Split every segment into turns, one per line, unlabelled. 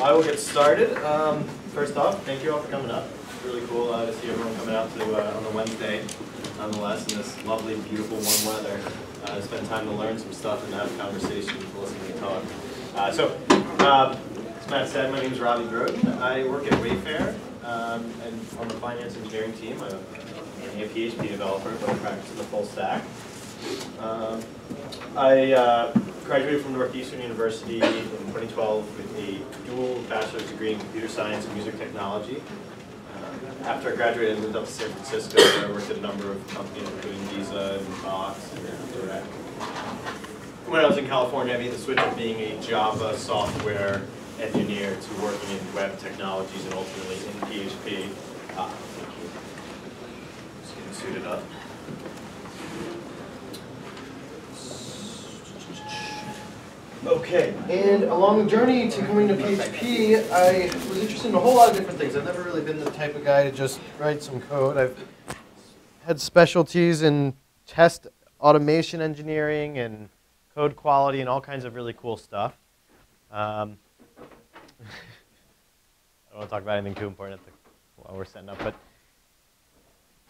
I will get started. First off, thank you all for coming up. It's really cool to see everyone coming out to on the Wednesday, nonetheless, in this lovely, beautiful, warm weather. Spend time to learn some stuff and have conversations, listen to me talk. As Matt said, my name is Robby Grodin. I work at Wayfair and on the finance engineering team. I'm a PHP developer, but I practice in the full stack. I graduated from Northeastern University in 2012 with a dual bachelor's degree in computer science and music technology. After I graduated, I moved up to San Francisco, where I worked at a number of companies, including Visa and Box and Direct. When I was in California, I made the switch from being a Java software engineer to working in web technologies and ultimately in PHP. Just getting suited up. Okay, and along the journey to coming to PHP, I was interested in a whole lot of different things. I've never really been the type of guy to just write some code. I've had specialties in test automation engineering and code quality and all kinds of really cool stuff. I don't want to talk about anything too important while we're setting up,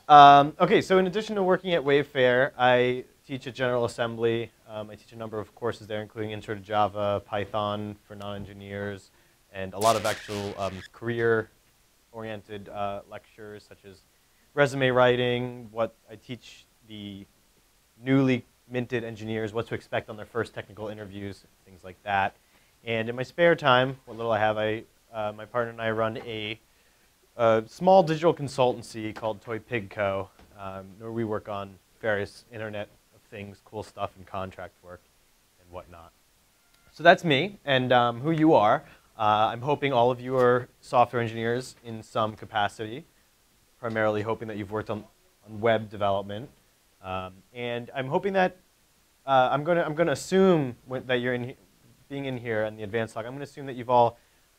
but okay, so in addition to working at Wayfair, I teach at General Assembly. I teach a number of courses there, including Intro to Java, Python for non-engineers, and a lot of actual career-oriented lectures, such as resume writing, what I teach the newly minted engineers, what to expect on their first technical interviews, things like that. And in my spare time, what little I have, my partner and I run a small digital consultancy called Toy Pig Co., where we work on various Internet of Things, cool stuff, and contract work and whatnot. So that's me and who you are. I'm hoping all of you are software engineers in some capacity, primarily hoping that you've worked on web development. And I'm hoping that I'm going to assume that you're being in here in the advanced talk. I'm going to assume that you've all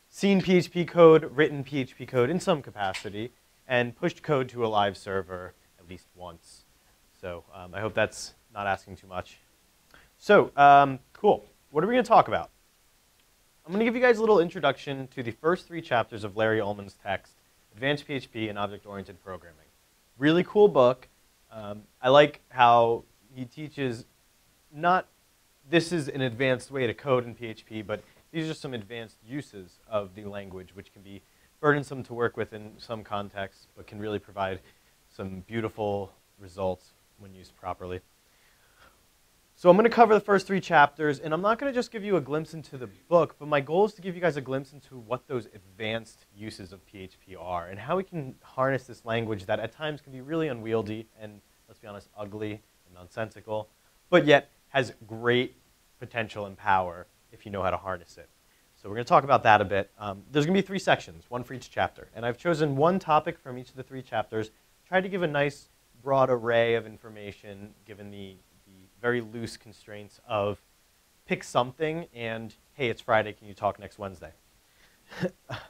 seen PHP code, written PHP code in some capacity, and pushed code to a live server at least once. So I hope that's not asking too much. So cool. What are we going to talk about? I'm going to give you guys a little introduction to the first 3 chapters of Larry Ullman's text, Advanced PHP and Object-Oriented Programming. Really cool book. I like how he teaches not this is an advanced way to code in PHP, but these are some advanced uses of the language, which can be burdensome to work with in some contexts, but can really provide some beautiful results when used properly. So I'm going to cover the first 3 chapters, and I'm not going to just give you a glimpse into the book, but my goal is to give you guys a glimpse into what those advanced uses of PHP are, and how we can harness this language that at times can be really unwieldy and, let's be honest, ugly and nonsensical, but yet has great potential and power if you know how to harness it. So we're going to talk about that a bit. There's going to be 3 sections, 1 for each chapter, and I've chosen 1 topic from each of the 3 chapters, tried to give a nice broad array of information given the very loose constraints of pick something and, hey, it's Friday, can you talk next Wednesday?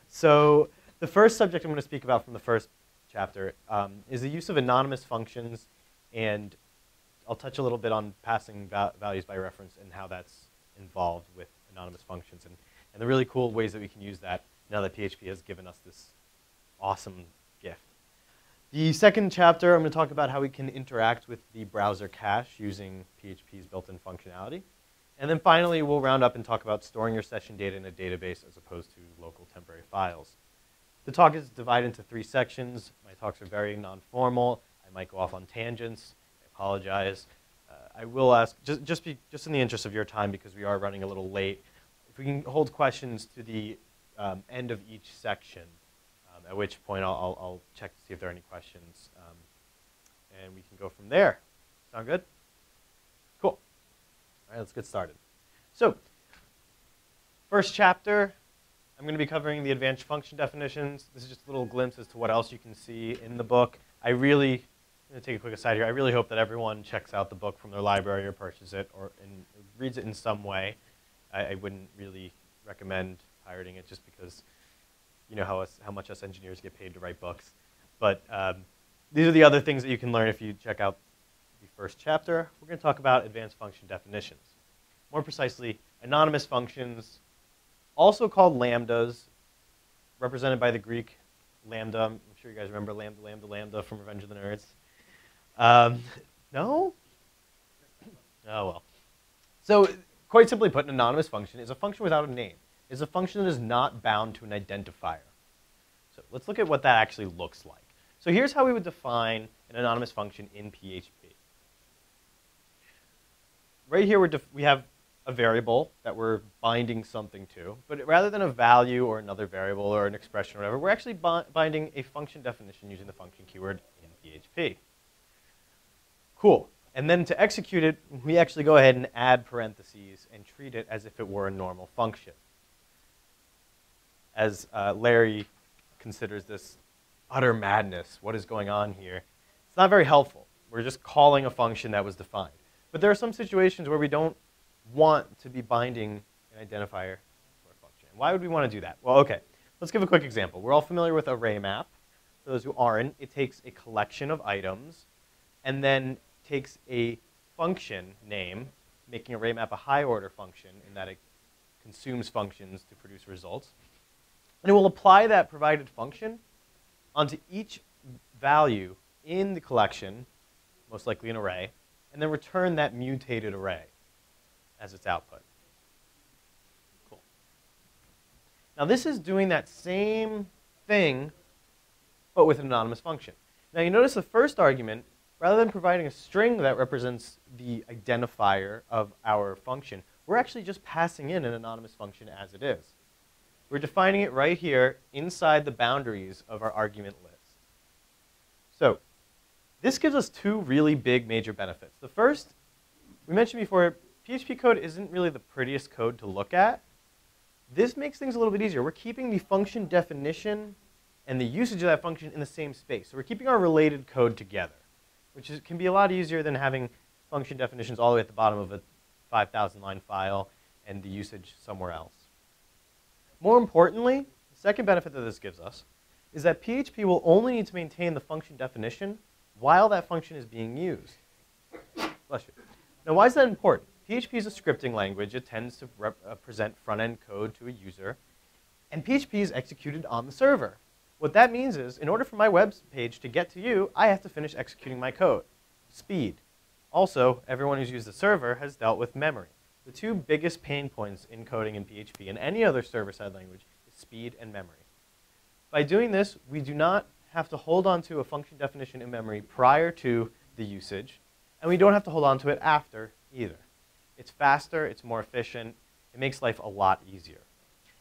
So the first subject I'm going to speak about from the first chapter is the use of anonymous functions, and I'll touch a little bit on passing values by reference and how that's involved with anonymous functions and the really cool ways that we can use that now that PHP has given us this awesome gift. The second chapter, I'm going to talk about how we can interact with the browser cache using PHP's built-in functionality. And then finally, we'll round up and talk about storing your session data in a database as opposed to local temporary files. The talk is divided into 3 sections. My talks are very non-formal. I might go off on tangents. I apologize. I will ask, just in the interest of your time, because we are running a little late, if we can hold questions to the end of each section, at which point I'll check to see if there are any questions, and we can go from there. Sound good? Cool. All right, let's get started. So, first chapter, I'm going to be covering the advanced function definitions. This is just a little glimpse as to what else you can see in the book. I'm going to take a quick aside here. I really hope that everyone checks out the book from their library or purchases it or reads it in some way. I wouldn't really recommend pirating it just because you know how much us engineers get paid to write books. But these are the other things that you can learn if you check out the first chapter. We're going to talk about advanced function definitions. More precisely, anonymous functions, also called lambdas, represented by the Greek lambda. I'm sure you guys remember lambda, lambda, lambda from Revenge of the Nerds. No? Oh, well. So quite simply put, an anonymous function is a function without a name. It's a function that is not bound to an identifier. So let's look at what that actually looks like. So here's how we would define an anonymous function in PHP. Right here we have a variable that we're binding something to, but rather than a value or another variable or an expression or whatever, we're actually binding a function definition using the function keyword in PHP. Cool. And then to execute it, we actually go ahead and add parentheses and treat it as if it were a normal function. As Larry considers this utter madness, what is going on here? It's not very helpful. We're just calling a function that was defined. But there are some situations where we don't want to be binding an identifier to our function. Why would we want to do that? Well, okay, let's give a quick example. We're all familiar with array map. For those who aren't, it takes a collection of items and then takes a function name, making array map a high order function in that it consumes functions to produce results. And it will apply that provided function onto each value in the collection, most likely an array, and then return that mutated array as its output. Cool. Now this is doing that same thing, but with an anonymous function. Now you notice the first argument, rather than providing a string that represents the identifier of our function, we're actually just passing in an anonymous function as it is. We're defining it right here inside the boundaries of our argument list. So this gives us two really big major benefits. The first, we mentioned before, PHP code isn't really the prettiest code to look at. This makes things a little bit easier. We're keeping the function definition and the usage of that function in the same space. So we're keeping our related code together, which can be a lot easier than having function definitions all the way at the bottom of a 5,000 line file and the usage somewhere else. More importantly, the second benefit that this gives us is that PHP will only need to maintain the function definition while that function is being used. Bless you. Now, why is that important? PHP is a scripting language. It tends to present front-end code to a user, and PHP is executed on the server. What that means is, in order for my web page to get to you, I have to finish executing my code. Speed. Also, everyone who's used the server has dealt with memory. The two biggest pain points in coding in PHP and any other server-side language is speed and memory. By doing this, we do not have to hold on to a function definition in memory prior to the usage, and we don't have to hold on to it after either. It's faster, it's more efficient, it makes life a lot easier.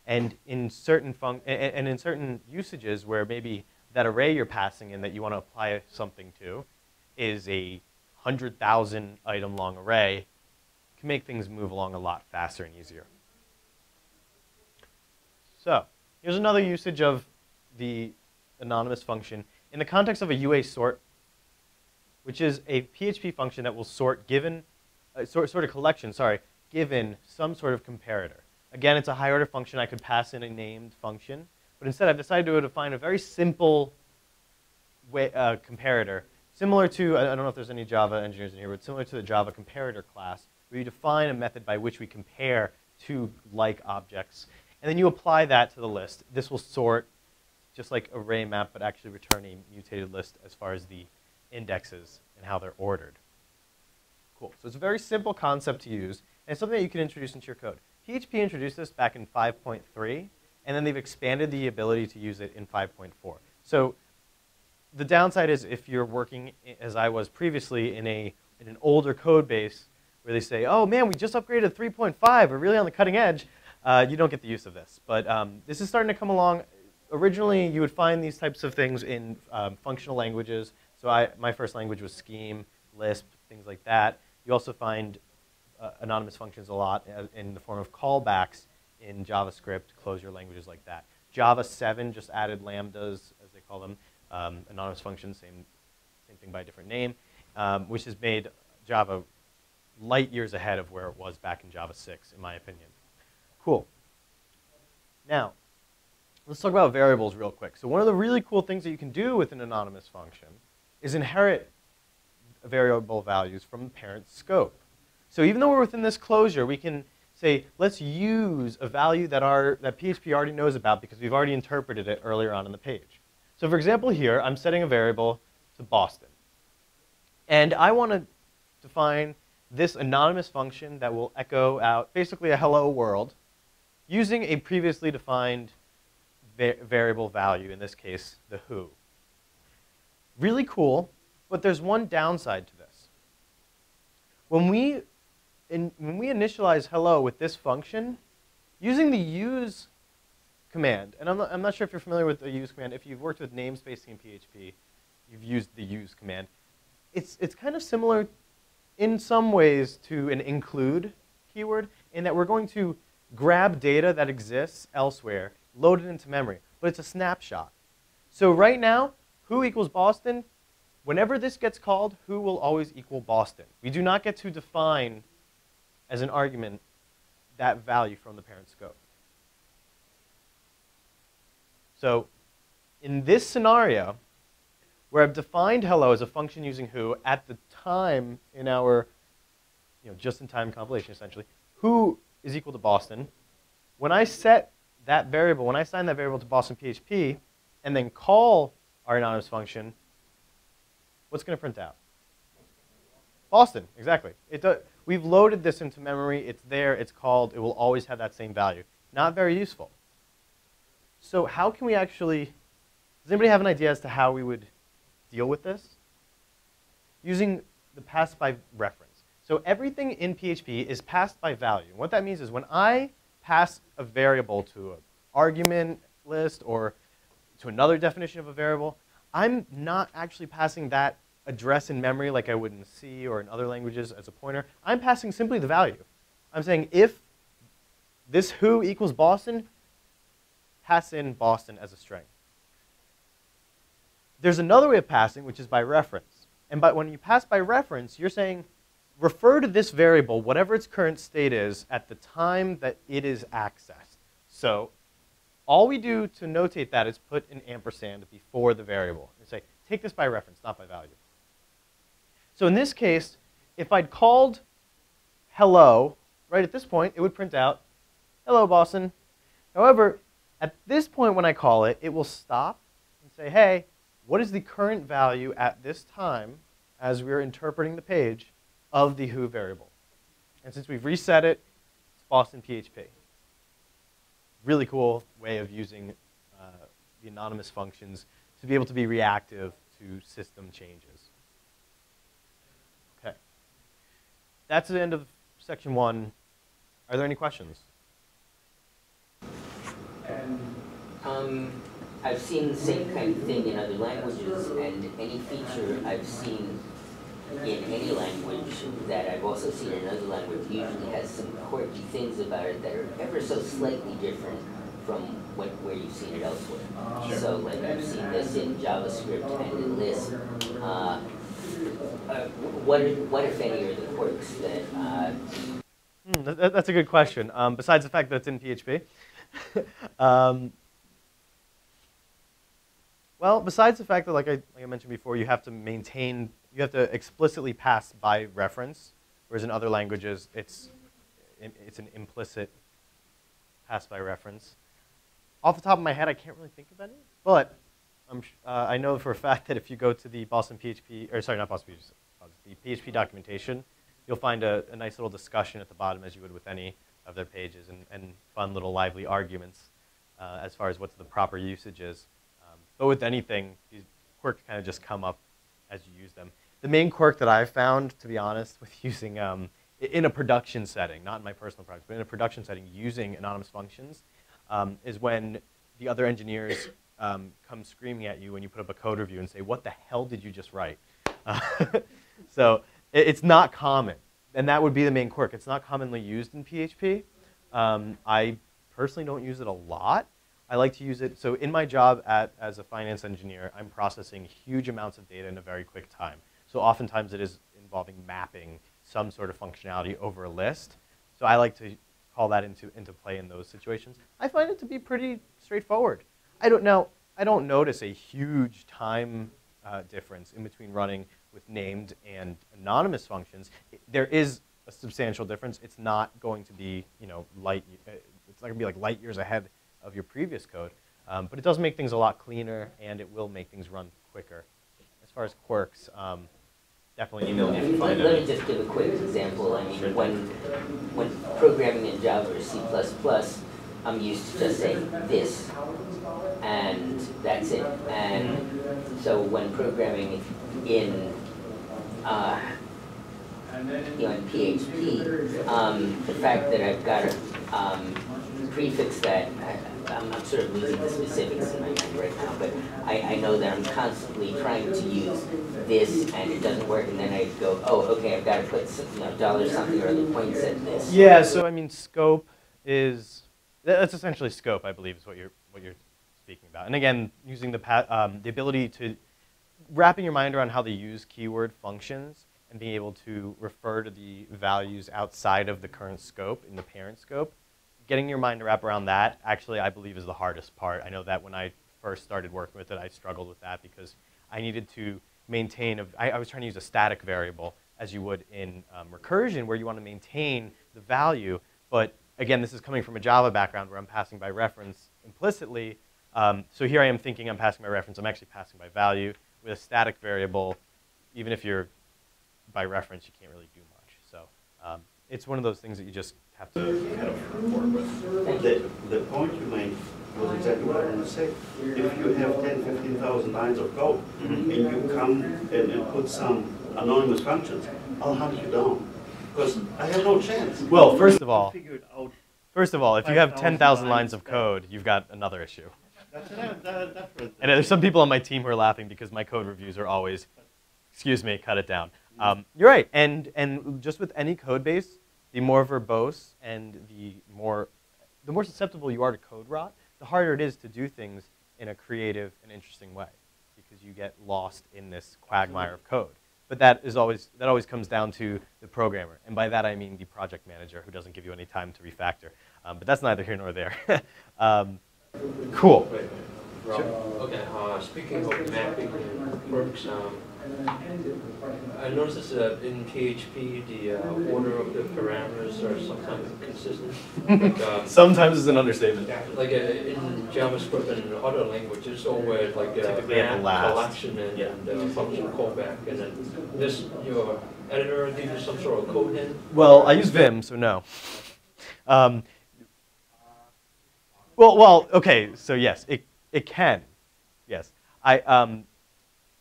And in certain usages where maybe that array you're passing in that you want to apply something to is a 100,000 item long array, it can make things move along a lot faster and easier. So here's another usage of the anonymous function in the context of a UA sort, which is a PHP function that will sort given sort a collection, given some sort of comparator. Again, it's a high order function. I could pass in a named function, but instead I've decided to define a very simple comparator, similar to, I don't know if there's any Java engineers in here, but similar to the Java comparator class, where you define a method by which we compare two like objects, and then you apply that to the list. This will sort just like array map, but actually return a mutated list as far as the indexes and how they're ordered. Cool. So it's a very simple concept to use, and it's something that you can introduce into your code. PHP introduced this back in 5.3, and then they've expanded the ability to use it in 5.4. So the downside is if you're working, as I was previously, in an older code base where they say, oh man, we just upgraded to 3.5, we're really on the cutting edge, you don't get the use of this. But this is starting to come along. Originally, you would find these types of things in functional languages. So my first language was Scheme, Lisp, things like that. You also find anonymous functions a lot in the form of callbacks in JavaScript, closure languages like that. Java 7 just added lambdas, as they call them, anonymous functions, same thing by a different name, which has made Java light years ahead of where it was back in Java 6, in my opinion. Cool. Now, let's talk about variables real quick. So one of the really cool things that you can do with an anonymous function is inherit variable values from the parent scope. So even though we're within this closure, we can say, let's use a value that PHP already knows about because we've already interpreted it earlier on in the page. So for example here, I'm setting a variable to Boston. And I want to define this anonymous function that will echo out basically a hello world using a previously defined variable value, in this case, the who. Really cool, but there's one downside to this. When we initialize hello with this function, using the use command, and I'm not sure if you're familiar with the use command. If you've worked with namespacing in PHP, you've used the use command. It's kind of similar in some ways to an include keyword in that we're going to grab data that exists elsewhere, load it into memory, but it's a snapshot. So right now, who equals Boston, whenever this gets called, who will always equal Boston. We do not get to define as an argument that value from the parent scope. So in this scenario, where I've defined hello as a function using who at the time in our just-in-time compilation, essentially, who is equal to Boston, when I set that variable, when I assign that variable to Boston PHP, and then call our anonymous function, what's going to print out? Boston, exactly. We've loaded this into memory. It's there. It's called. It will always have that same value. Not very useful. So how can we actually, does anybody have an idea as to how we would deal with this? Using the pass by reference. So everything in PHP is passed by value. And what that means is when I pass a variable to an argument list or to another definition of a variable, I'm not actually passing that address in memory like I would in C or in other languages as a pointer. I'm passing simply the value. I'm saying if this who equals Boston, pass in Boston as a string. There's another way of passing, which is by reference. And when you pass by reference, you're saying, refer to this variable, whatever its current state is, at the time that it is accessed. So all we do to notate that is put an ampersand before the variable and say, take this by reference, not by value. So in this case, if I'd called hello, right at this point, it would print out, hello, Boston. However, at this point when I call it, it will stop and say, hey, what is the current value at this time as we're interpreting the page of the who variable? And since we've reset it, it's Boston PHP. Really cool way of using the anonymous functions to be able to be reactive to system changes. Okay. That's the end of section 1. Are there any questions?
I've seen the same kind of thing in other languages, and any feature I've seen in any language that I've also seen in another language usually has some quirky things about it that are ever so slightly different from where you've seen it elsewhere. Sure. So, like, I've seen this in JavaScript and in Lisp. What if any, are the quirks that...
That's a good question. Besides the fact that it's in PHP. Well, besides the fact that, like I mentioned before, you have to explicitly pass by reference, whereas in other languages, it's an implicit pass by reference. Off the top of my head, I can't really think of any, but I know for a fact that if you go to the Boston PHP, or sorry, not Boston PHP, the PHP documentation, you'll find a nice little discussion at the bottom, as you would with any of their pages, and fun little lively arguments as far as what the proper usage is. But with anything, these quirks kind of just come up as you use them. The main quirk that I've found, to be honest, with using, in a production setting, not in my personal project, but in a production setting, using anonymous functions, is when the other engineers come screaming at you when you put up a code review and say, what the hell did you just write? So it's not common. And that would be the main quirk. It's not commonly used in PHP. I personally don't use it a lot. I like to use it, so in my job as a finance engineer, I'm processing huge amounts of data in a very quick time. So oftentimes it is involving mapping some sort of functionality over a list. So I like to call that into play in those situations. I find it to be pretty straightforward. I don't notice a huge time difference in between running with named and anonymous functions. There is a substantial difference. It's not going to be, you know, it's not going to be like light years ahead of your previous code. But it does make things a lot cleaner, and it will make things run quicker. As far as quirks, definitely email me if you find
Let
any.
me just give a quick example. I mean, when programming in Java or C++, I'm used to just saying this, and that's it. And so when programming in in PHP, the fact that I've got to prefix that, I'm sort of losing the specifics in my mind right now, but I know that I'm constantly trying to use this and it doesn't work, and then I go, oh, okay, I've got to put some, dollar something or other points at this.
Yeah, so I mean, scope is, that's essentially scope, I believe, is what you're speaking about. And again, using the ability to, wrapping your mind around how the use keyword functions and being able to refer to the values outside of the current scope, in the parent scope, getting your mind to wrap around that, actually, I believe, is the hardest part. I know that when I first started working with it, I struggled with that because I needed to maintain, I was trying to use a static variable, as you would in recursion, where you want to maintain the value. But again, this is coming from a Java background where I'm passing by reference implicitly. So here I am thinking I'm passing by reference. I'm actually passing by value. With a static variable, even if you're by reference, you can't really do much. So it's one of those things that you just have to kind of work with.
The point you made was exactly what I want to say. If you have 10, 15,000 lines of code and you come and put some anonymous functions, I'll hunt you down because I have no chance.
Well, first of all, if you have 10,000 lines of code, you've got another issue. And there's some people on my team who are laughing because my code reviews are always, excuse me, cut it down. You're right, and just with any code base, the more verbose and the more susceptible you are to code rot, the harder it is to do things in a creative and interesting way, because you get lost in this quagmire of code. But that always comes down to the programmer, and by that I mean the project manager who doesn't give you any time to refactor. But that's neither here nor there. Cool.
Wait, Rob. Okay. Speaking of mapping and quirks, I noticed that in PHP the order of the parameters are sometimes inconsistent. Like,
Sometimes is an understatement.
Like in JavaScript and other languages, always like
Typically at the
map
last.
collection and function callback, and then this your editor gives you some sort of code hint.
Well, I use Vim, so no. Well, okay, so yes, it can. Yes.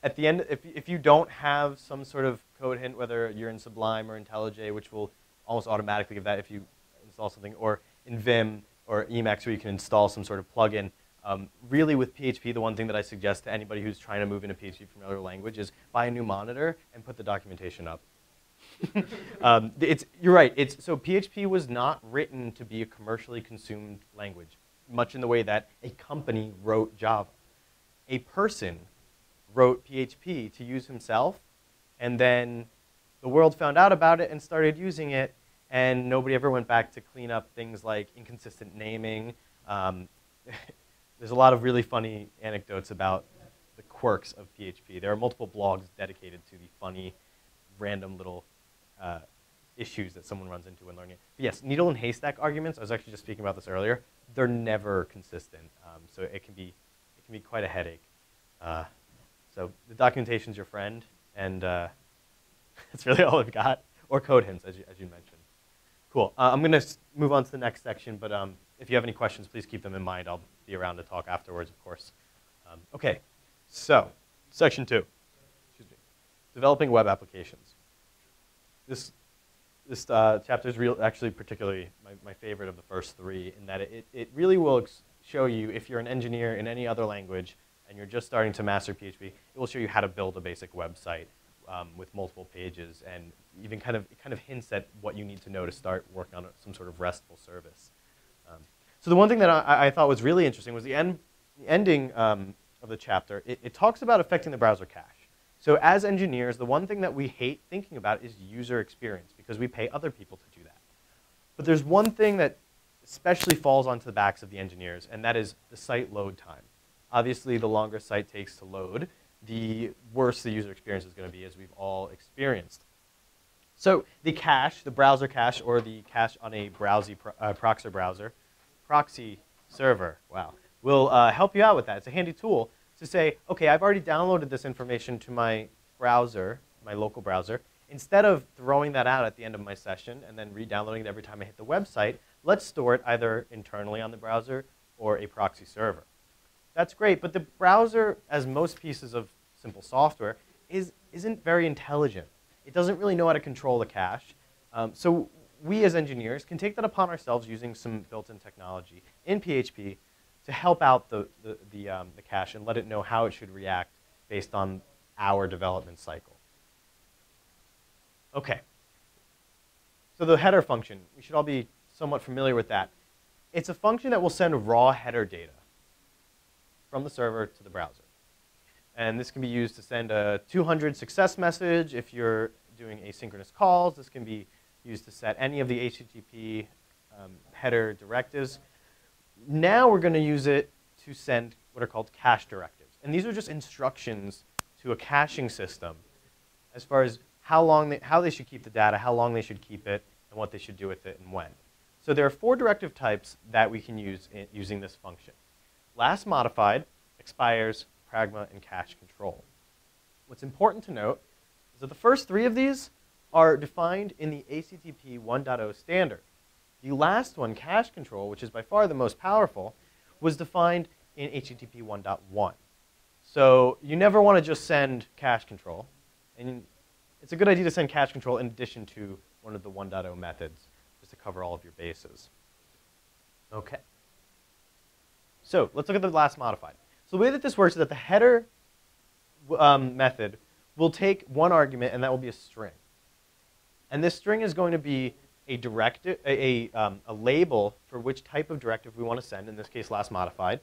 At the end, if you don't have some sort of code hint, whether you're in Sublime or IntelliJ, which will almost automatically give that if you install something, or in Vim or Emacs where you can install some sort of plugin, really with PHP, the one thing that I suggest to anybody who's trying to move into PHP from another language is buy a new monitor and put the documentation up. You're right. So PHP was not written to be a commercially consumed language, much in the way that a company wrote Java. A person wrote PHP to use himself, and then the world found out about it and started using it, and nobody ever went back to clean up things like inconsistent naming. There's a lot of really funny anecdotes about the quirks of PHP. There are multiple blogs dedicated to the funny, random little issues that someone runs into when learning it. But yes, needle and haystack arguments, I was actually just speaking about this earlier, they're never consistent, so it can be quite a headache. So the documentation's your friend, and that's really all I've got, or code hints, as you mentioned. Cool. I'm going to move on to the next section, but if you have any questions, please keep them in mind. I'll be around to talk afterwards, of course. Okay, so section 2. Excuse me. Developing web applications. This chapter is actually particularly my favorite of the first 3, in that it really will show you, if you're an engineer in any other language and you're just starting to master PHP, it will show you how to build a basic website with multiple pages, and even kind of hints at what you need to know to start working on some sort of RESTful service. So the one thing that I thought was really interesting was the ending of the chapter. It talks about affecting the browser cache. So as engineers, the one thing that we hate thinking about is user experience, because we pay other people to do that. But there's one thing that especially falls onto the backs of the engineers, and that is the site load time. Obviously, the longer site takes to load, the worse the user experience is going to be, as we've all experienced. So the cache, the browser cache, or the cache on a proxy server, wow, will help you out with that. It's a handy tool to say, okay, I've already downloaded this information to my browser, my local browser. Instead of throwing that out at the end of my session and then re-downloading it every time I hit the website, let's store it either internally on the browser or a proxy server. That's great, but the browser, as most pieces of simple software, isn't very intelligent. It doesn't really know how to control the cache. So we as engineers can take that upon ourselves using some built-in technology in PHP to help out the cache and let it know how it should react based on our development cycle. Okay. So the header function, we should all be somewhat familiar with that. It's a function that will send raw header data from the server to the browser. And this can be used to send a 200 success message if you're doing asynchronous calls. This can be used to set any of the HTTP header directives. Now we're going to use it to send what are called cache directives. And these are just instructions to a caching system as far as how they should keep the data, how long they should keep it, and what they should do with it and when. So there are 4 directive types that we can use using this function. Last modified, expires, pragma, and cache control. What's important to note is that the first 3 of these are defined in the HTTP 1.0 standard. The last one, cache control, which is by far the most powerful, was defined in HTTP 1.1. So you never want to just send cache control. And it's a good idea to send cache control in addition to one of the 1.0 methods, just to cover all of your bases. Okay. So let's look at the last modified. So the way that this works is that the header method will take one argument, and that will be a string. And this string is going to be a directive, a label for which type of directive we want to send, in this case last modified,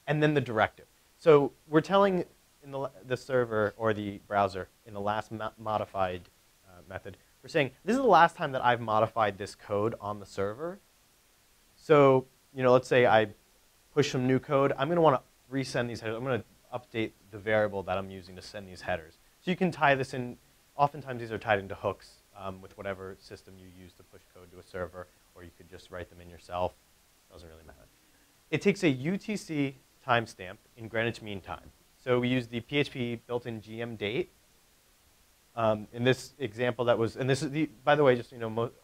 and then the directive. So we're telling in the server or the browser in the last modified method, we're saying, this is the last time that I've modified this code on the server. So let's say I push some new code. I'm going to want to resend these headers. I'm going to update the variable that I'm using to send these headers. So you can tie this in. Oftentimes these are tied into hooks with whatever system you use to push code to a server, or you could just write them in yourself. Doesn't really matter. It takes a UTC timestamp in Greenwich Mean Time. So we use the PHP built-in GM date. In this example that was, and this is by the way, just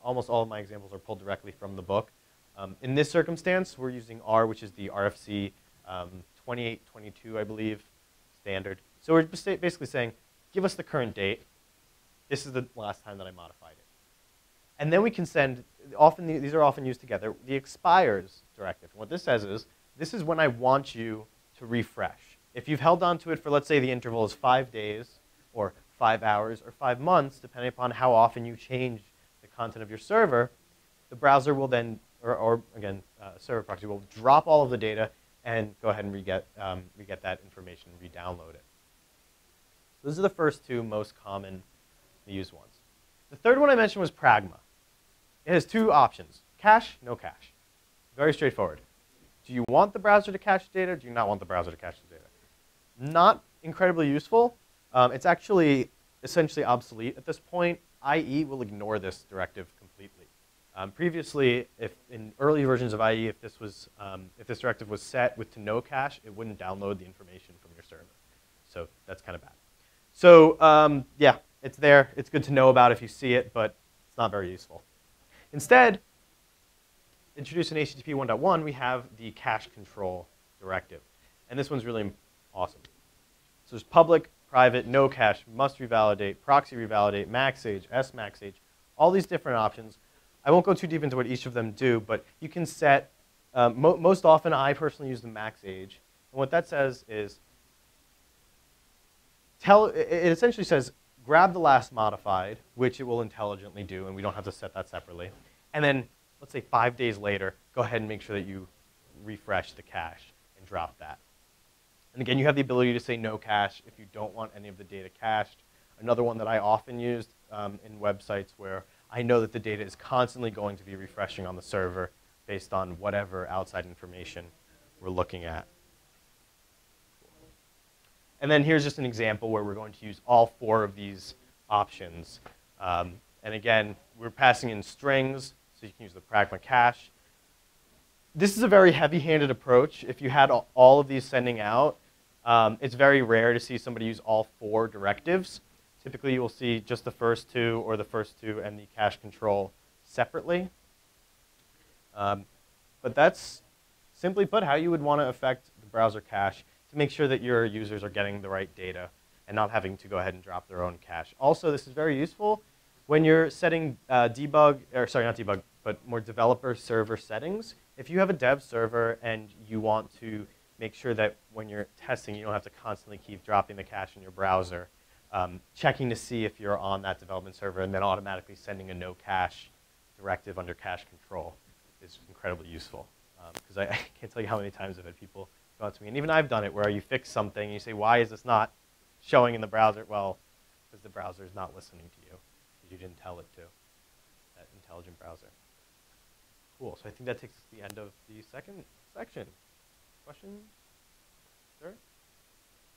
almost all of my examples are pulled directly from the book. In this circumstance, we're using R, which is the RFC 2822, I believe, standard. So we're basically saying, give us the current date. This is the last time that I modified it. And then we can send, these are often used together, the expires directive. And what this says is, this is when I want you to refresh. If you've held on to it for, let's say the interval is 5 days, or 5 hours, or 5 months, depending upon how often you change the content of your server, the browser will then, or again, server proxy will drop all of the data and go ahead and re-get that information, re-download it. Those are the first 2 most common used ones. The third one I mentioned was pragma. It has 2 options, cache, no cache. Very straightforward. Do you want the browser to cache data, or do you not want the browser to cache the data? Not incredibly useful. It's actually essentially obsolete at this point. IE will ignore this directive completely. Previously, if in early versions of IE, if this directive was set with to no cache, it wouldn't download the information from your server. So that's kind of bad. So yeah, it's there. It's good to know about if you see it, but it's not very useful. Instead, introduced in HTTP 1.1, we have the cache control directive. And this one's really awesome. So there's public, private, no cache, must revalidate, proxy revalidate, max age, smax age, all these different options. I won't go too deep into what each of them do, but you can set, most often I personally use the max age. And what that says is, it essentially says, grab the last modified, which it will intelligently do, and we don't have to set that separately. And then, let's say 5 days later, go ahead and make sure that you refresh the cache and drop that. And again, you have the ability to say no cache if you don't want any of the data cached. Another one that I often used in websites where I know that the data is constantly going to be refreshing on the server based on whatever outside information we're looking at. And then here's just an example where we're going to use all 4 of these options. And again, we're passing in strings, so you can use the pragma cache. This is a very heavy-handed approach. If you had all of these sending out, it's very rare to see somebody use all 4 directives. Typically, you will see just the first 2 or the first 2 and the cache control separately. But that's, simply put, how you would want to affect the browser cache to make sure that your users are getting the right data and not having to go ahead and drop their own cache. Also, this is very useful when you're setting debug, or sorry, not debug, but more developer server settings. If you have a dev server and you want to make sure that when you're testing, you don't have to constantly keep dropping the cache in your browser, checking to see if you're on that development server and then automatically sending a no cache directive under cache control is incredibly useful. Because I can't tell you how many times I've had people go out to me, and even I've done it, where you fix something and you say, why is this not showing in the browser? Well, because the browser is not listening to you, because you didn't tell it to, that intelligent browser. Cool, so I think that takes us to the end of the second section. Questions? Sir?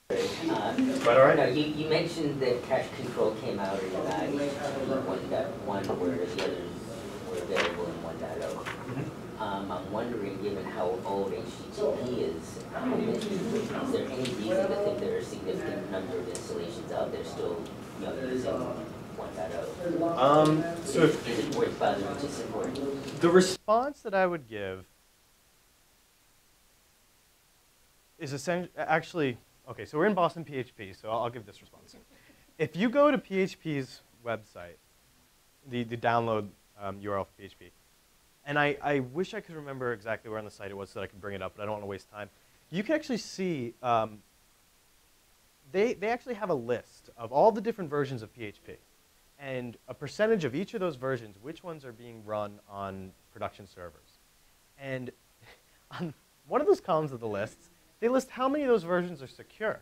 Quite all right. No, you mentioned that cache control came out in HTTP 1.1, where the others were available in 1.0. I'm wondering, given how old HTTP is there any reason to think there are a significant number of installations out there still using 1.0?
So
is it worth bothering to support?
The response that I would give is essentially, actually, okay, so we're in Boston PHP, so I'll give this response. If you go to PHP's website, the download URL for PHP, and I wish I could remember exactly where on the site it was so that I could bring it up, but I don't want to waste time. You can actually see, they actually have a list of all the different versions of PHP, and a percentage of each of those versions, which ones are being run on production servers. And on one of those columns of the lists, they list how many of those versions are secure.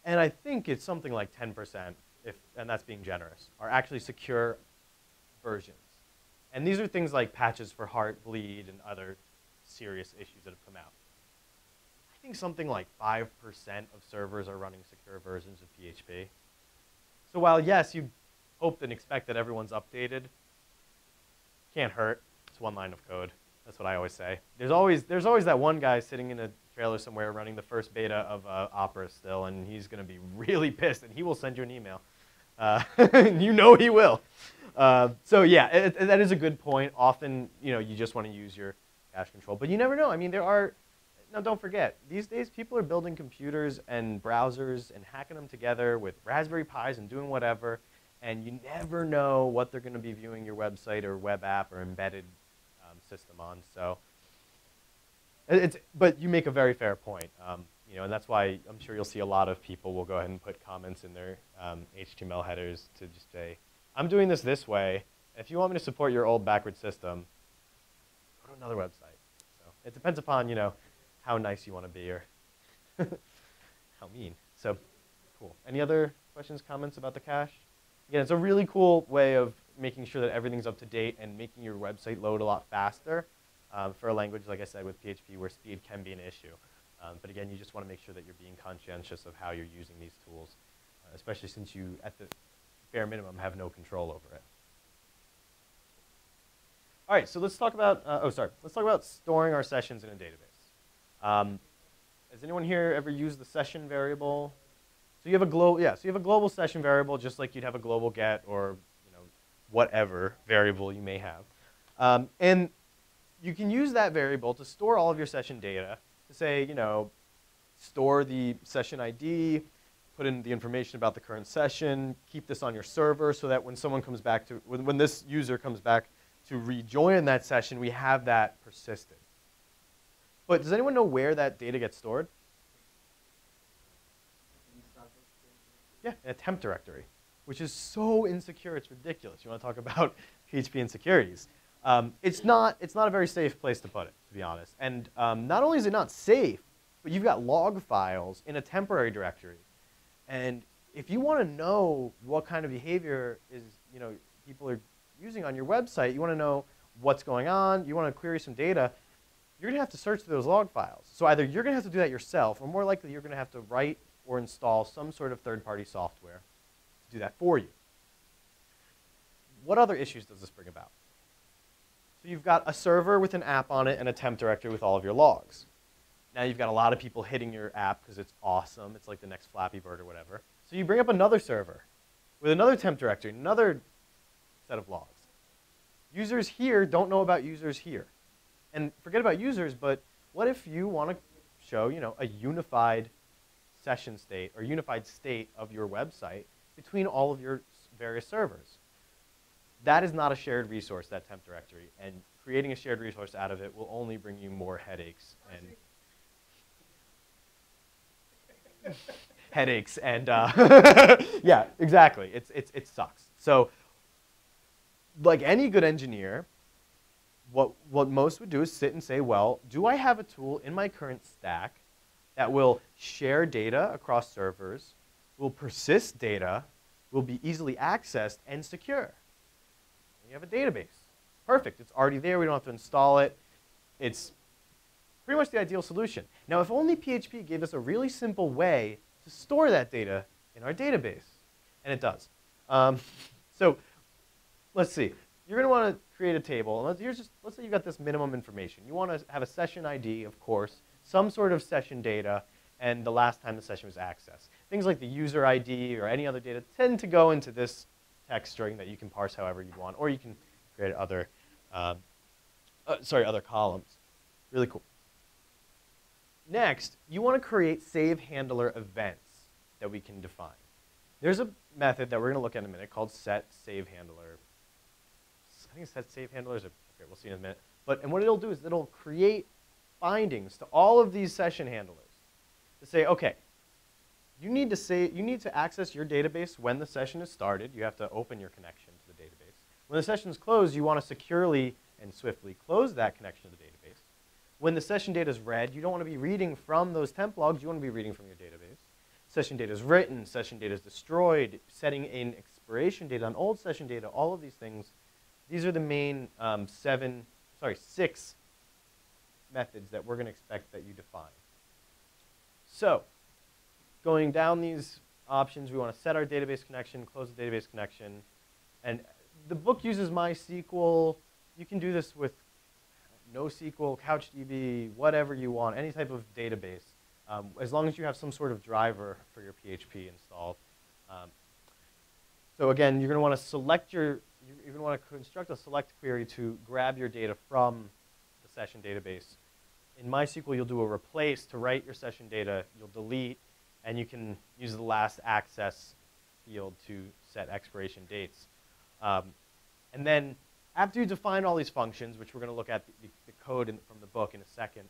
And I think it's something like 10%, and that's being generous, are actually secure versions. And these are things like patches for Heartbleed and other serious issues that have come out. I think something like 5% of servers are running secure versions of PHP. So while, yes, you hope and expect that everyone's updated, can't hurt. It's one line of code. That's what I always say. There's always that one guy sitting in a trailer somewhere running the first beta of Opera still, and he's going to be really pissed, and he will send you an email. You know he will. So yeah, that is a good point. Often, you just want to use your cache control, but you never know. I mean, now don't forget, these days people are building computers and browsers and hacking them together with Raspberry Pis and doing whatever, and you never know what they're going to be viewing your website or web app or embedded system on. So, but you make a very fair point. And that's why I'm sure you'll see a lot of people will go ahead and put comments in their HTML headers to just say, I'm doing this way. If you want me to support your old backward system, go to another website. So it depends upon, how nice you want to be or how mean. So cool. Any other questions, comments about the cache? Again, it's a really cool way of making sure that everything's up to date and making your website load a lot faster for a language, like I said, with PHP, where speed can be an issue. But again, you just want to make sure that you're being conscientious of how you're using these tools, especially since you, at the bare minimum, have no control over it. All right, so let's talk about, let's talk about storing our sessions in a database. Has anyone here ever used the session variable? So you have a global session variable, just like you'd have a global get or whatever variable you may have. And you can use that variable to store all of your session data, to say, store the session ID, put in the information about the current session, keep this on your server so that when someone comes back to, when this user comes back to rejoin that session, we have that persisted. But does anyone know where that data gets stored? Yeah, in a temp directory, which is so insecure, it's ridiculous. You want to talk about PHP insecurities. It's not a very safe place to put it, to be honest. And not only is it not safe, but you've got log files in a temporary directory. And if you want to know what kind of behavior is, people are using on your website, you want to know what's going on, you want to query some data, you're going to have to search through those log files. So either you're going to have to do that yourself, or more likely you're going to have to write or install some sort of third-party software to do that for you. What other issues does this bring about? So you've got a server with an app on it and a temp directory with all of your logs. Now you've got a lot of people hitting your app because it's awesome. It's like the next Flappy Bird or whatever. So you bring up another server with another temp directory, another set of logs. Users here don't know about users here. And forget about users, but what if you want to show, a unified session state or unified state of your website between all of your various servers? That is not a shared resource, that temp directory, and creating a shared resource out of it will only bring you more headaches and headaches and yeah, exactly. It sucks. So, like any good engineer, what most would do is sit and say, well, do I have a tool in my current stack that will share data across servers, will persist data, will be easily accessed and secure? You have a database. Perfect. It's already there. We don't have to install it. It's pretty much the ideal solution. Now, if only PHP gave us a really simple way to store that data in our database. And it does. So let's see. You're going to want to create a table. And let's say you've got this minimum information. You want to have a session ID, of course, some sort of session data, and the last time the session was accessed. Things like the user ID or any other data tend to go into this text string that you can parse however you want, or you can create other, other columns. Really cool. Next, you want to create save handler events that we can define. There's a method that we're going to look at in a minute called set save handler. I think set save handlers. Okay, we'll see in a minute. And what it'll do is it'll create bindings to all of these session handlers to say, okay, you need to access your database when the session is started. You have to open your connection to the database. When the session is closed, you want to securely and swiftly close that connection to the database. When the session data is read, you don't want to be reading from those temp logs. You want to be reading from your database. Session data is written. Session data is destroyed. Setting in expiration date on old session data. All of these things. These are the main 6 methods that we're going to expect that you define. So, going down these options, we want to set our database connection, close the database connection. And the book uses MySQL. You can do this with NoSQL, CouchDB, whatever you want, any type of database, as long as you have some sort of driver for your PHP installed. So again, you're going to want to you're going to want to construct a select query to grab your data from the session database. In MySQL, you'll do a replace to write your session data. You'll delete, and you can use the last access field to set expiration dates. And then after you define all these functions, which we're going to look at the code from the book in a second,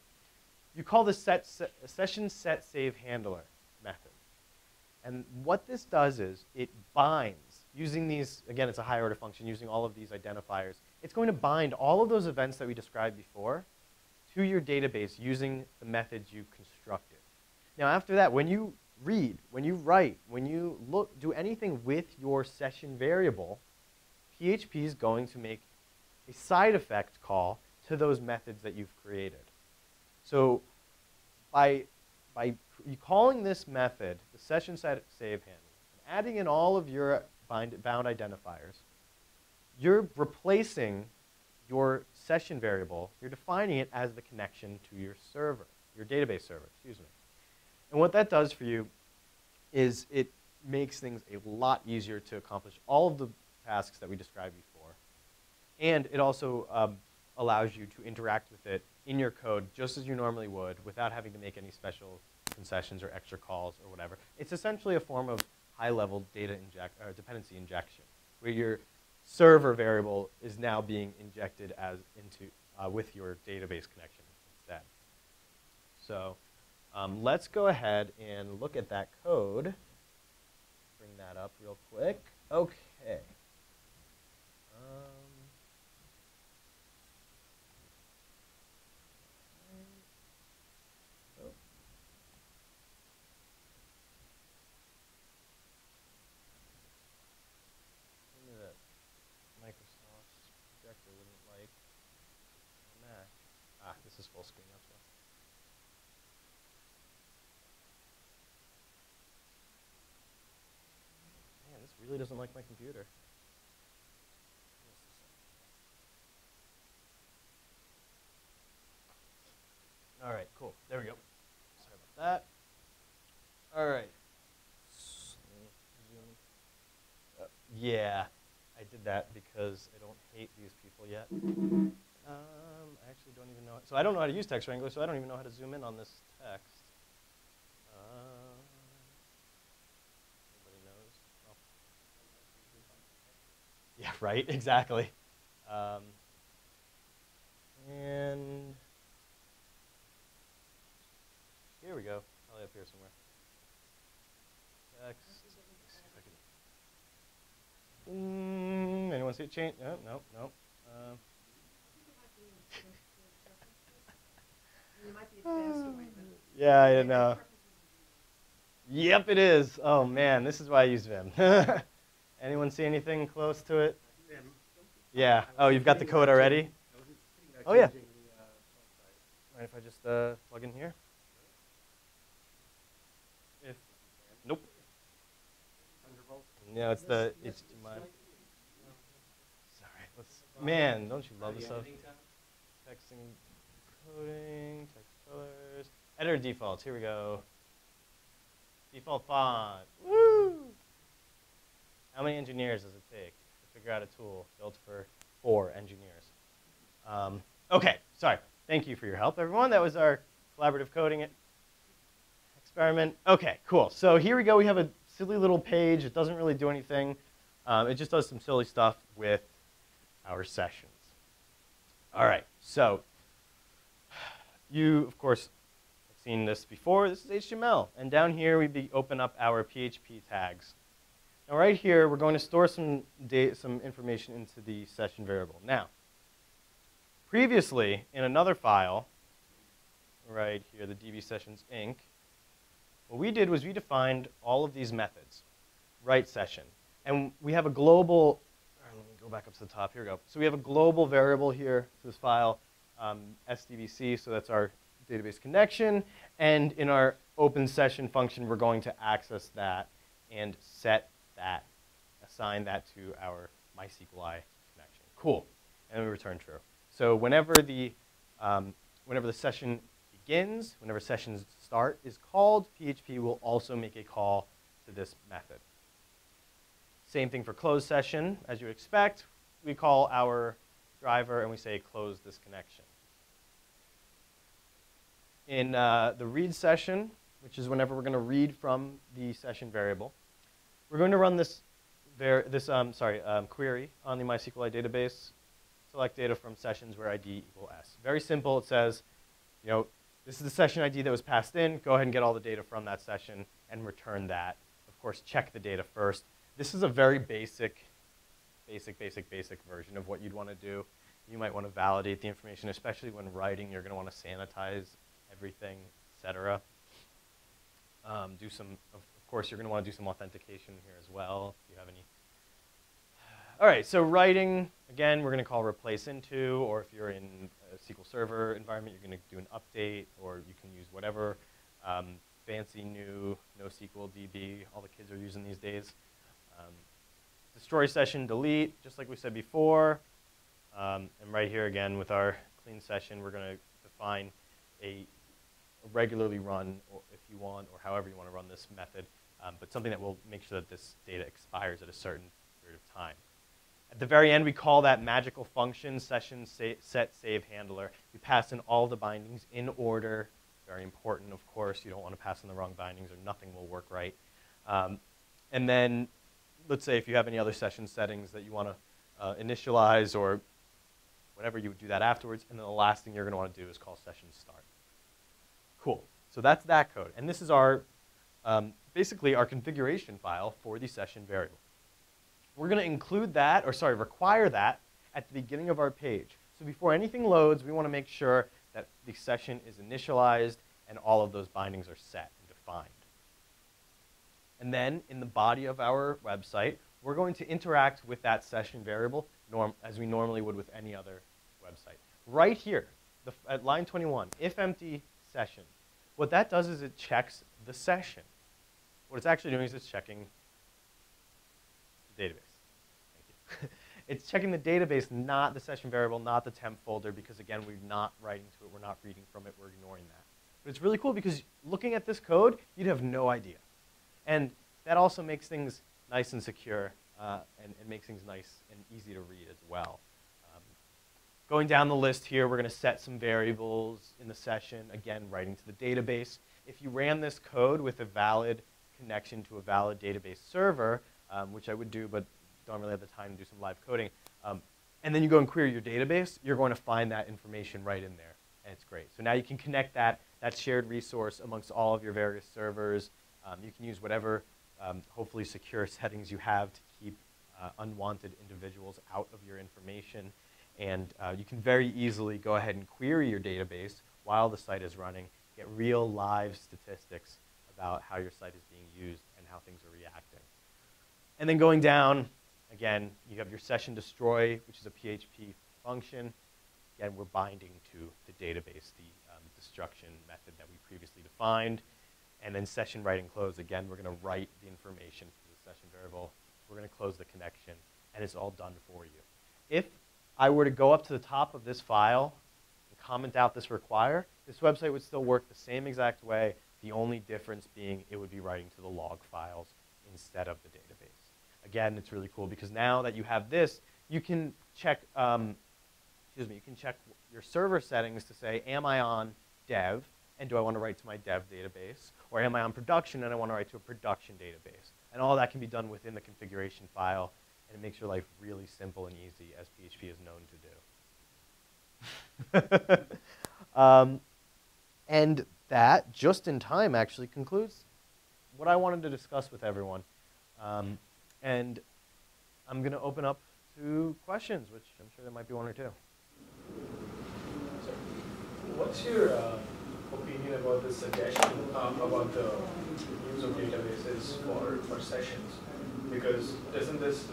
you call this session set save handler method. And what this does is it binds, using these, again, it's a higher order function, using all of these identifiers. It's going to bind all of those events that we described before to your database using the methods you constructed. Now, after that, when you read, when you write, when you do anything with your session variable, PHP is going to make a side effect call to those methods that you've created. So by calling this method, the session set save handler, and adding in all of your bound identifiers, you're replacing your session variable, you're defining it as the connection to your server, your database server, excuse me. And what that does for you is it makes things a lot easier to accomplish all of the tasks that we described before. And it also allows you to interact with it in your code just as you normally would without having to make any special concessions or extra calls or whatever. It's essentially a form of high-level data dependency injection, where your server variable is now being injected with your database connection instead. So let's go ahead and look at that code. Bring that up real quick. Okay. Microsoft's projector wouldn't like on Mac. Ah, this is full screen, that's why. Man, this really doesn't like my computer. Yeah, I did that because I don't hate these people yet. I actually don't even know. So I don't know how to use Text Wrangler, so I don't even know how to zoom in on this text. Nobody knows. Oh. Yeah, right, exactly. And here we go. Probably up here somewhere. Text. Let's see if I can. Anyone see it change? No, no, no. Yeah, I know. Yep, it is. Oh man, this is why I use Vim. Anyone see anything close to it? Yeah. Oh, you've got the code already? Oh yeah. Mind if I just plug in here? If nope. No, it's the HTML. Sorry. Man, don't you love this stuff? Texting, coding, text colors, editor defaults. Here we go. Default font. Woo! How many engineers does it take to figure out a tool built for 4 engineers? Okay, sorry. Thank you for your help, everyone. That was our collaborative coding experiment. Okay, cool. So here we go. We have a silly little page. It doesn't really do anything. It just does some silly stuff with our sessions. All right, so you, of course, have seen this before. This is HTML. And down here, we open up our PHP tags. Now, right here, we're going to store some information into the session variable. Now, previously, in another file, right here, the DB sessions inc, what we did was we defined all of these methods, write session. And we have a global, let me go back up to the top, here we go. So we have a global variable here to this file, SDBC, so that's our database connection. And in our open session function, we're going to access that and set that, assign that to our MySQLi connection. Cool. And then we return true. So whenever the session begins, whenever sessions start is called, PHP will also make a call to this method. Same thing for close session. As you would expect, we call our driver and we say close this connection. In the read session, which is whenever we're going to read from the session variable, we're going to run this query on the MySQLi database. Select data from sessions where ID equal S. Very simple. It says, this is the session ID that was passed in. Go ahead and get all the data from that session and return that. Of course, check the data first. This is a very basic version of what you'd want to do. You might want to validate the information, especially when writing. You're going to want to sanitize everything, etc. Of course, you're going to want to do some authentication here as well, if you have any. All right, so writing, again, we're going to call replace into, or if you're in a SQL Server environment, you're going to do an update, or you can use whatever fancy new NoSQL DB all the kids are using these days. Destroy session, delete, just like we said before. And right here again with our clean session, we're going to define a regularly run, or if you want, or however you want to run this method, but something that will make sure that this data expires at a certain period of time. At the very end, we call that magical function, session set save handler. We pass in all the bindings in order. Very important, of course. You don't want to pass in the wrong bindings or nothing will work right. And then let's say if you have any other session settings that you want to initialize or whatever, you would do that afterwards. And then the last thing you're going to want to do is call session start. Cool. So that's that code. And this is our basically our configuration file for the session variable. We're going to include that, or require that at the beginning of our page. So before anything loads, we want to make sure that the session is initialized and all of those bindings are set and defined. And then in the body of our website, we're going to interact with that session variable as we normally would with any other website. Right here, at line 21, if empty session, what that does is it checks the session. What it's actually doing is it's checking the database. Thank you. It's checking the database, not the session variable, not the temp folder, because again, we're not writing to it, we're not reading from it, we're ignoring that. But it's really cool because looking at this code, you'd have no idea. And that also makes things nice and secure and makes things nice and easy to read as well. Going down the list here, we're going to set some variables in the session, again, writing to the database. If you ran this code with a valid connection to a valid database server, which I would do, but don't really have the time to do some live coding, and then you go and query your database, you're going to find that information right in there, and it's great. So now you can connect that shared resource amongst all of your various servers. You can use whatever, hopefully secure settings you have to keep unwanted individuals out of your information. And you can very easily go ahead and query your database while the site is running, get real live statistics about how your site is being used and how things are reacting. And then going down, again, you have your session destroy, which is a PHP function. Again, we're binding to the database, the destruction method that we previously defined. And then session write and close, again, we're going to write the information to the session variable. We're going to close the connection, and it's all done for you. If I were to go up to the top of this file and comment out this require, this website would still work the same exact way, the only difference being it would be writing to the log files instead of the database. Again, it's really cool because now that you have this, you can check, you can check your server settings to say, am I on dev, and do I want to write to my dev database? Or am I on production, and I want to write to a production database? And all that can be done within the configuration file. And it makes your life really simple and easy, as PHP is known to do. And that, just in time, actually concludes what I wanted to discuss with everyone. And I'm going to open up to questions, which I'm sure there might be one or two.
So, what's your opinion about the suggestion about the use of databases for sessions? Because doesn't this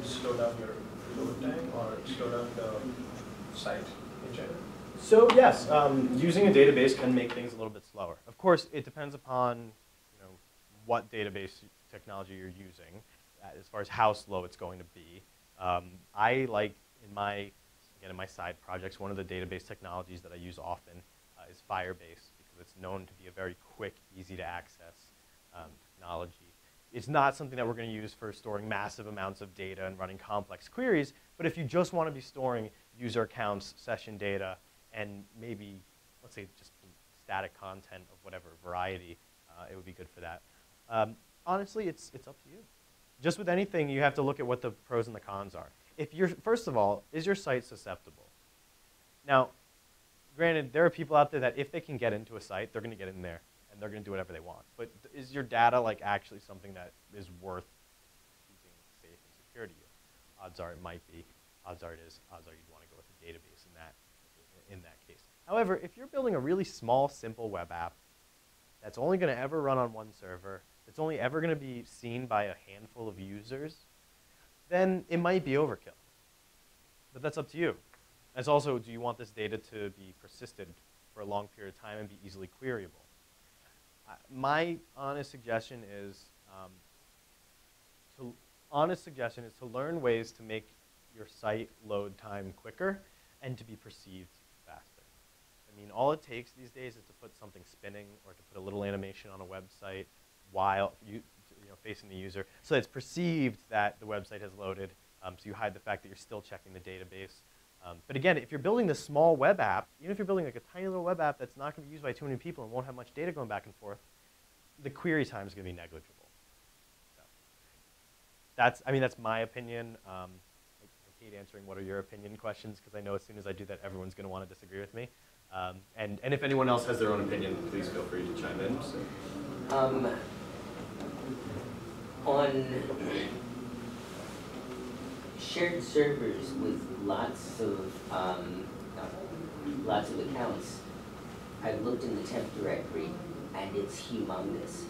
slow down your load time or slow down the site in general?
So yes, using a database can make things a little bit slower. Of course, it depends upon what database technology you're using, as far as how slow it's going to be. I like in my side projects, one of the database technologies that I use often is Firebase because it's known to be a very quick, easy to access technology. It's not something that we're going to use for storing massive amounts of data and running complex queries, but if you just want to be storing user accounts, session data, and maybe, let's say, just static content of whatever variety, it would be good for that. Honestly, it's up to you. Just with anything, you have to look at what the pros and the cons are. If you're, first of all, is your site susceptible? Now, granted, there are people out there that if they can get into a site, they're going to get in there. And they're going to do whatever they want. But is your data actually something that is worth keeping safe and secure to you? Odds are it might be. Odds are it is. Odds are you'd want to go with a database in that case. However, if you're building a really small, simple web app that's only going to ever run on one server, that's only ever going to be seen by a handful of users, then it might be overkill. But that's up to you. As also, do you want this data to be persisted for a long period of time and be easily queryable? My honest suggestion is to learn ways to make your site load time quicker and to be perceived faster. I mean, all it takes these days is to put something spinning or to put a little animation on a website while facing the user, so it's perceived that the website has loaded. So you hide the fact that you're still checking the database. But again, if you're building this small web app, even if you're building a tiny little web app that's not going to be used by too many people and won't have much data going back and forth, the query time is going to be negligible. So that's my opinion. I hate answering what are your opinion questions because I know as soon as I do that, everyone's going to want to disagree with me. And if anyone else has their own opinion, please feel free to chime in.
On shared servers with lots of accounts, I've looked in the temp directory and it's humongous.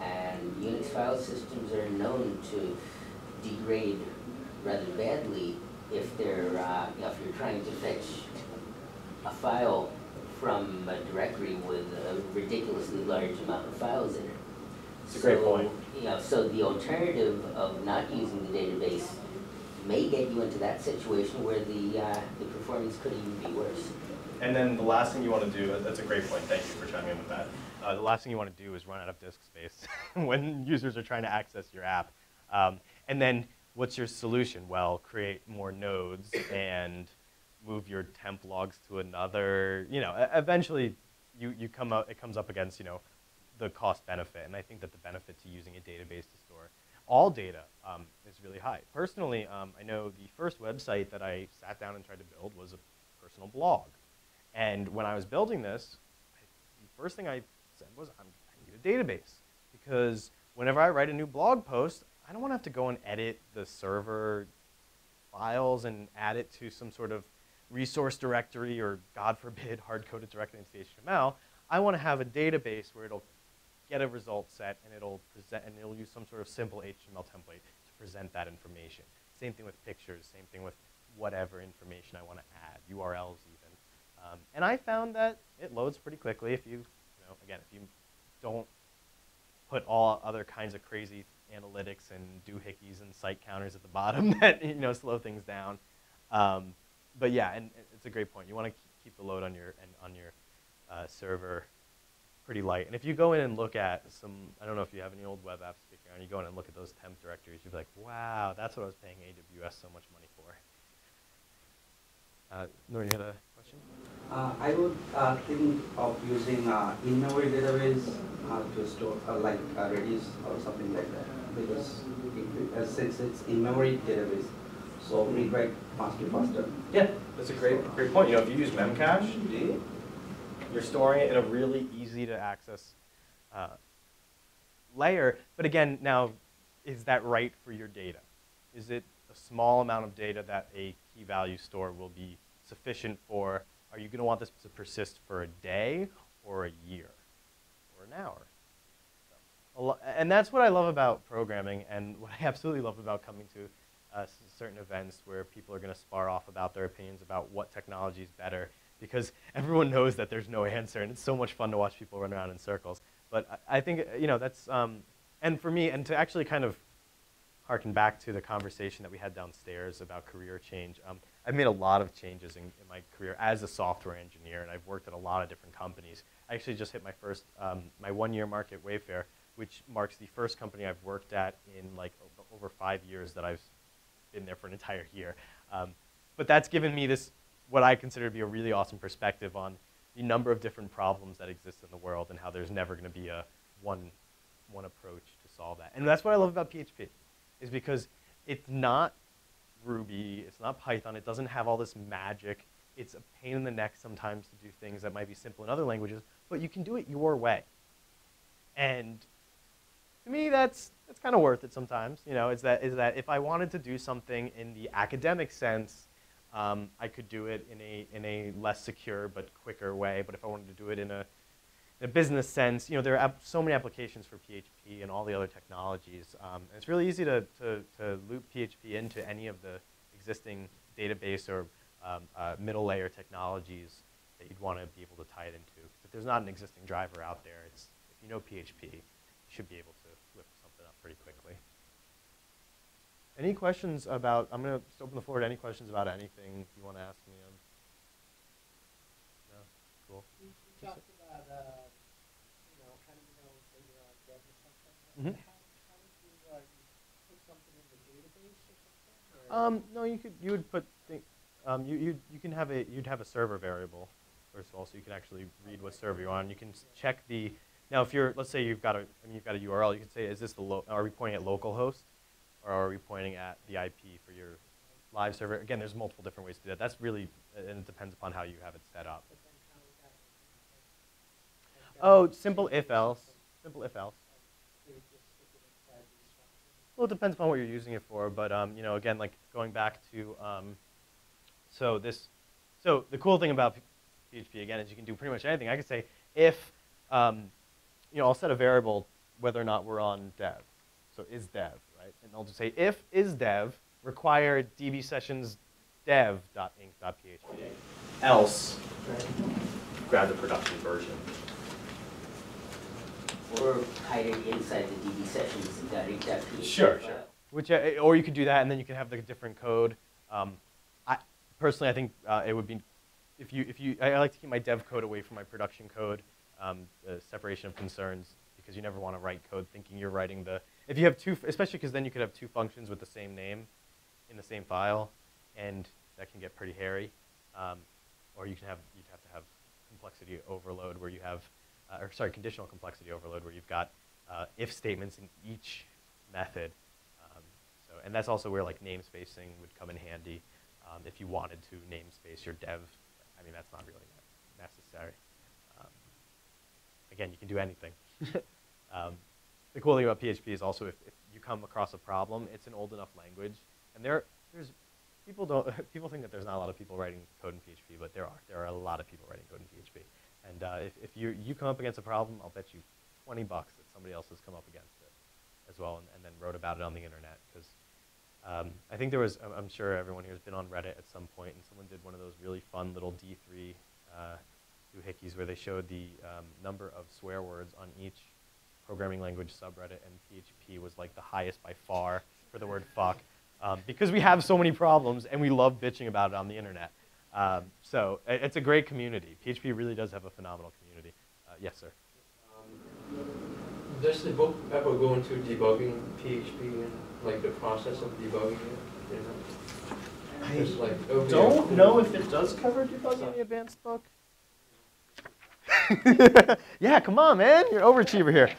And Unix file systems are known to degrade rather badly if they're if you're trying to fetch a file from a directory with a ridiculously large amount of files in it.
It's a great point.
So the alternative of not using the database may get you into that situation where the performance could even be worse.
And then the last thing you want to do, that's a great point, thank you for chiming in with that. The last thing you want to do is run out of disk space when users are trying to access your app. And then what's your solution? Well, create more nodes and move your temp logs to another. You know, eventually, it comes up against, you know, the cost benefit, and I think that the benefit to using a database to store all data is really high. Personally, I know the first website that I sat down and tried to build was a personal blog, and when I was building this, the first thing I said was, I need a database, because whenever I write a new blog post, I don't want to have to go and edit the server files and add it to some sort of resource directory or, God forbid, hard-coded directly into HTML. I want to have a database where it'll get a result set and it'll use some sort of simple HTML template to present that information. Same thing with pictures, same thing with whatever information I want to add, URLs even. And I found that it loads pretty quickly if you again, if you don't put all other kinds of crazy analytics and doohickeys and site counters at the bottom that slow things down. But yeah, and it's a great point. You want to keep the load on your server pretty light. And if you go in and look at some, I don't know if you have any old web apps kicking around, you go in and look at those temp directories, you'll be like, wow, that's what I was paying AWS so much money for. Noreen, you had a question?
I would think of using in-memory database to store like Redis or something like that, because since it's in-memory database, so read write faster.
Yeah, that's a great point. You know, if you use Memcache, you're storing it in a really easy to access layer. But again, now, is that right for your data? Is it a small amount of data that a key value store will be sufficient for? Are you going to want this to persist for a day or a year or an hour? And that's what I love about programming, and what I absolutely love about coming to certain events where people are going to spar off about their opinions about what technology is better, because everyone knows that there's no answer, and it's so much fun to watch people run around in circles. But I think, that's, and for me, and to actually kind of harken back to the conversation that we had downstairs about career change, I've made a lot of changes in my career as a software engineer, and I've worked at a lot of different companies. I actually just hit my first, my 1-year mark at Wayfair, which marks the first company I've worked at in like over 5 years that I've been there for an entire year. But that's given me this, what I consider to be a really awesome perspective on the number of different problems that exist in the world and how there's never going to be a one approach to solve that. And that's what I love about PHP, is because it's not Ruby, it's not Python, it doesn't have all this magic. It's a pain in the neck sometimes to do things that might be simple in other languages, but you can do it your way. And to me, that's kind of worth it sometimes. Is that if I wanted to do something in the academic sense, I could do it in a less secure but quicker way. But if I wanted to do it in a business sense, there are so many applications for PHP and all the other technologies. And it's really easy to loop PHP into any of the existing database or middle layer technologies that you'd want to be able to tie it into. Because if there's not an existing driver out there, if you know PHP, you should be able to whip something up pretty quickly. Any questions about, I'm going to just open the floor to any questions about anything you want to ask me. No? Cool.
You talked about, kind of, when you're on dev or something.
Mm-hmm.
How would you put something in the database or something?
No, you would put, you'd have a server variable, first of all, so you can actually read what server you're on. You can check the, now if you're, let's say you've got a URL, you can say, is this are we pointing at localhost, or are we pointing at the IP for your live server? Again, there's multiple different ways to do that. That's really, and it depends upon how you have it set up.
But then how would that
Oh, simple if-else. Simple if-else.
they would just stick it inside the instructions?
Well, it depends upon what you're using it for, but again, like going back to, so the cool thing about PHP again is you can do pretty much anything. I could say if, I'll set a variable whether or not we're on dev. So is dev, right? And I'll just say if is dev require db sessions dev.inc.php, else grab the production version.
Or hide it inside the DB sessions.inc.php.
Sure. Which, or you could do that, and then you can have the different code. Personally, I think it would be, I like to keep my dev code away from my production code, the separation of concerns, because you never want to write code thinking you're writing if you have two, especially because then you could have two functions with the same name in the same file, and that can get pretty hairy. Or you'd have to have complexity overload where you have, or sorry, conditional complexity overload where you've got if statements in each method. And that's also where like namespacing would come in handy if you wanted to namespace your dev. I mean, that's not really necessary. Again, you can do anything. The cool thing about PHP is also if you come across a problem, it's an old enough language, and there's people think that there's not a lot of people writing code in PHP, but there are a lot of people writing code in PHP. And if you come up against a problem, I'll bet you $20 that somebody else has come up against it as well, and then wrote about it on the internet. Because I think there was, I'm sure everyone here has been on Reddit at some point, and someone did one of those really fun little D3 doohickeys where they showed the number of swear words on each programming language subreddit, and PHP was like the highest by far for the word fuck, because we have so many problems and we love bitching about it on the internet. So it's a great community. PHP really does have a phenomenal community. Yes, sir.
Does the book ever go into debugging PHP and like the process of debugging it? You know?
I
Just like
don't know if it does cover debugging in the advanced book. Yeah, come on, man. You're an overachiever here.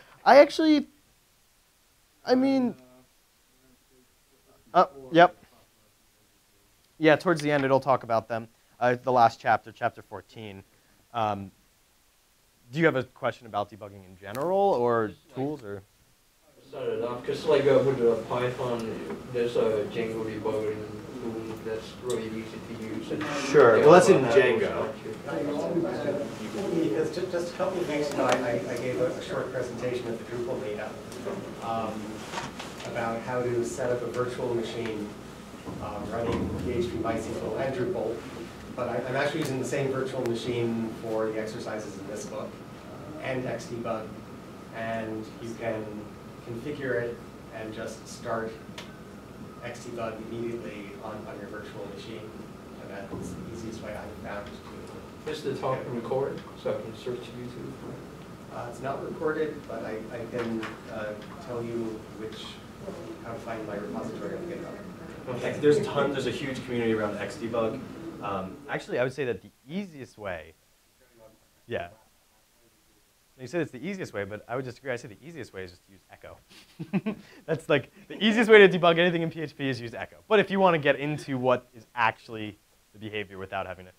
Yep. Yeah, towards the end, it'll talk about them. The last chapter, chapter 14. Do you have a question about debugging in general, or tools, or?
Started off because like with Python, there's a Django debugging tool that's really easy to use. And
Sure. Well, that's in Django.
Because just a couple of weeks ago, I gave a short presentation at the Drupal meetup about how to set up a virtual machine running PHP, MySQL, and Drupal. But I'm actually using the same virtual machine for the exercises in this book and Xdebug. And you can configure it and just start Xdebug immediately on your virtual machine. And that's the easiest way I've found to do it.
Is the talk recorded so I can search YouTube?
It's not recorded, but I can tell you how to find my repository on GitHub.
Okay. There's a huge community around Xdebug. Actually, I would say that the easiest way, yeah. You said it's the easiest way, but I would disagree. I say the easiest way is just to use Echo. That's like the easiest way to debug anything in PHP is use Echo. But if you want to get into what is actually the behavior without having to,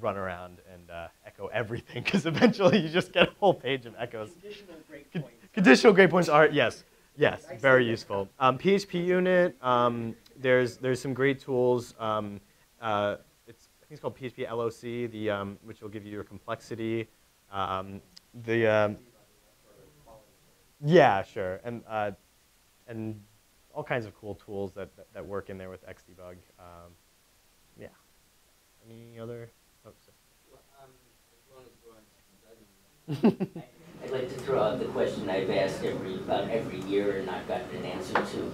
run around and echo everything, because eventually you just get a whole page of echoes.
Conditional breakpoints.
Conditional breakpoints are yes, very useful. PHP unit. There's some great tools. I think it's called PHP LOC, which will give you your complexity. Yeah, sure, and all kinds of cool tools that work in there with Xdebug. Yeah. Any other? Oh,
I'd like to throw out the question I've asked about every year and not gotten an answer to.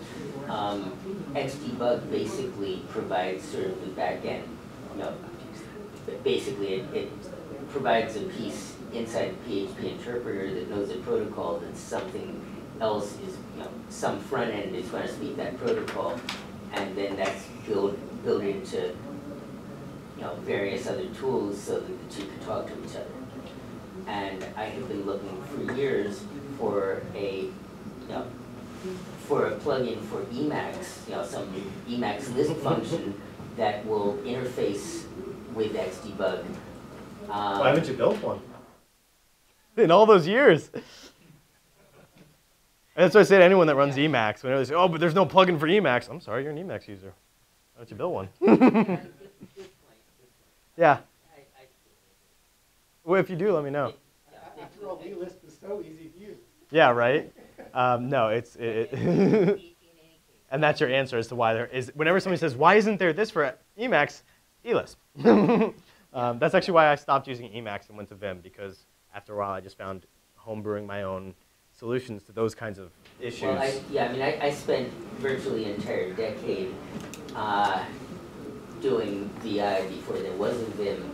Xdebug basically provides sort of the back end. Basically it provides a piece inside the PHP interpreter that knows a protocol that something else is, some front end is going to speak that protocol, and then that's built into, various other tools so that the two can talk to each other. And I have been looking for years for a plugin for Emacs, some Emacs list function that will interface with Xdebug.
Why haven't you built one? In all those years. And that's what I say to anyone that runs Emacs. Whenever they say, oh, but there's no plugin for Emacs. I'm sorry, you're an Emacs user. Why don't you build one? Yeah. Well, if you do, let me know.
After all, the list is so easy to use.
Yeah, right? No, and that's your answer as to why there is. Whenever somebody says, why isn't there this for Emacs? eLisp. That's actually why I stopped using Emacs and went to Vim, because after a while I just found homebrewing my own solutions to those kinds of issues.
Well, I spent virtually an entire decade doing VI before there was a Vim,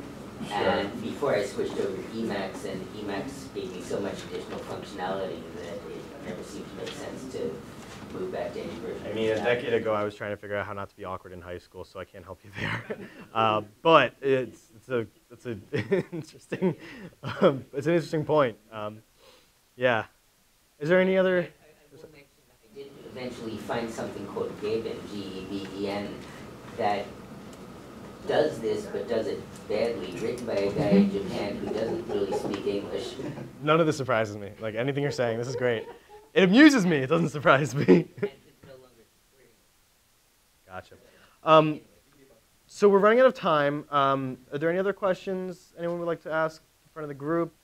And before I switched over to Emacs, and Emacs gave me so much additional functionality that it never seemed to make sense to move back to any version.
I mean, a decade ago, I was trying to figure out how not to be awkward in high school, so I can't help you there. But it's an interesting it's an interesting point. Yeah. Is there any other?
I will mention that I did eventually find something called Geben, G-E-B-E-N, that does this, but does it badly, written by a guy in Japan who doesn't really speak English.
None of this surprises me. Like, anything you're saying, this is great. It amuses me. It doesn't surprise me.
And it's no longer supporting.
Gotcha. So we're running out of time. Are there any other questions anyone would like to ask in front of the group?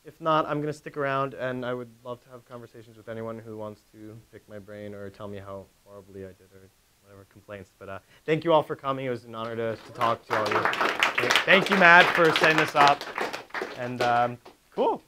If not, I'm going to stick around, and I would love to have conversations with anyone who wants to pick my brain or tell me how horribly I did or whatever complaints. But thank you all for coming. It was an honor to talk to all of you. Thank you, Matt, for setting this up. And cool.